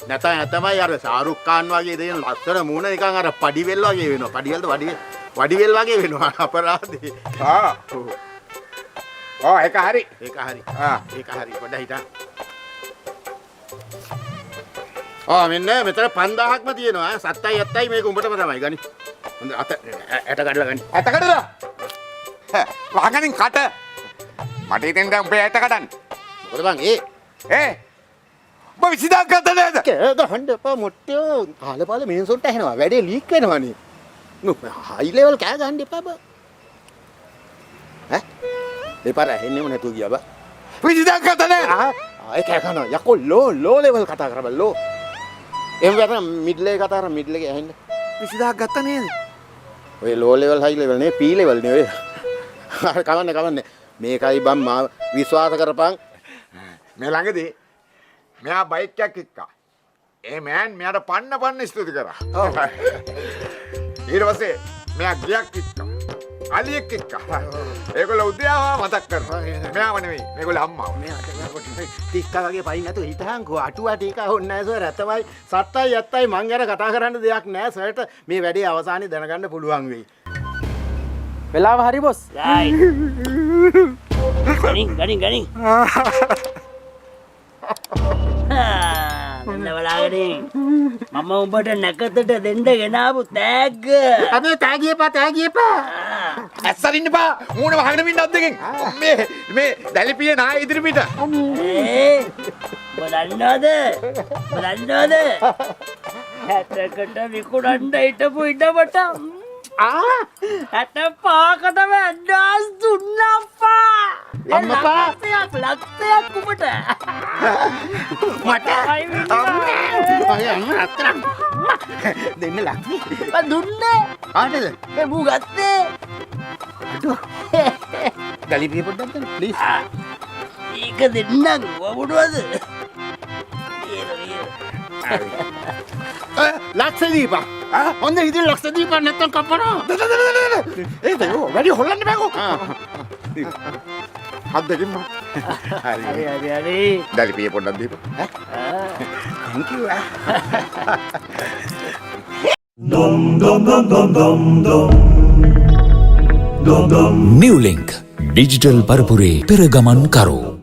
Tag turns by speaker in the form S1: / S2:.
S1: නැත තමයි අර ශාරුක් ખાන් වගේ දෙන ලස්සන මූණ නිකන් අර පඩිවෙල් වගේ වෙනවා. පඩිවෙල්ද වඩිවෙල් වගේ වෙනවා අපරාධේ.
S2: ඒක හරි.
S1: ඒක හරි. ඒක හරි. පොඩ්ඩක් හිටා. මෙන්න මෙතන 5000ක්ම තියෙනවා. 7යි 7යි මේක උඹටම තමයි ගනි. හොඳ අත ඇට කඩලා ගනි.
S2: ඇට කඩලා? වහගනින් කට. මට හිතෙන් දැන් උඹේ ඇට කඩන්න.
S1: මොකද බං ඒ
S2: ඔබ 20000ක් ගත්ත නේද?
S1: කෑ ගහන්න එපා මොට්ටියෝ. කාලපාල මිනිස්සුන්ට ඇහෙනවා. වැඩේ ලීක් වෙනවනේ. හයි ලෙවල් කෑ ගහන්න එපා බං. දෙපාර ඇහෙන්නේම නැතුව ගියා බං.
S2: 20000ක් ගත්ත නේද?
S1: ආයේ කෑ ගහනවා. යකෝ ලෝ ලෙවල් කතා කරා බං ලෝ. එහෙම වැටෙන මිඩ් එකේ කතා කරා මිඩ් එකේ ඇහෙන්න.
S2: 20000ක් ගත්ත නේද?
S1: ඔය ලෝ ලෙවල් හයි ලෙවල් නේ පී ලෙවල් නේ ඔය. අර කවන්නේ. මේකයි බං මා විශ්වාස කරපන්.
S2: මේ ළඟදී මෙයා බයික් එකක් එක්කා. ඒ මෑන් මෙයාට පන්න ස්තුති කරා. ඊට පස්සේ මෙයා ගියක් එක්කා. අලියෙක් එක්කා. ඒගොල්ලෝ උදයාව මතක් කරනවා. මෙයාව නෙවෙයි. මේගොල්ලෝ අම්මාව.
S1: තිස්කා වගේ පයින් නැතුව හිටහන්කෝ අටුවා ටික ඕනේ නැහැ සර්. ඇත්තමයි 7යි 7යි මං ගැන කතා කරන්න දෙයක් නැහැ සර්ට. මේ වැඩේ අවසානයේ දැනගන්න පුළුවන් වෙයි.
S3: වෙලාව හරි බොස්.
S4: ගනින් මෙන්න බලාගෙන මම උඹට නැකතට දෙන්න ගෙනාවු තෑග්ග.
S1: අනේ තෑගියපා.
S2: ඇස්සරින්න බා. මූණ වහගෙන ඉන්න අද්දකින්. මේ දැලිපියේ නාය ඉදිරි පිට.
S4: බලන්නවද? හැටකට විකුණන්න හිටපු ඉඩමට 65කට වැඩ්ඩාස් දුන්නප්පා.
S1: අම්මපා
S4: ලක්ෂයක් උඹට.
S1: මට අත්තරම් දෙන්න ලක්ෂ
S4: දුන්නේ
S1: කාටද?
S4: මූ ගත්තේ.
S1: දැලිපිය පොඩ්ඩක් දෙන්න ප්ලීස්.
S4: ඒක දෙන්නම් වමුණුවද?
S1: ලක්ෂ දීපන්. හොඳ ඉතින් ලක්ෂ දීපන් නැත්තම් කපනවා.
S2: ඒක වැඩි හොල්ලන්න බෑකෝ. හත් දෙකින් මම.
S4: හරි.
S2: දැලිපියේ පොඩ්ඩක් දීපන්.
S1: thank you.
S5: New Link Digital Parapure Peragaman Karo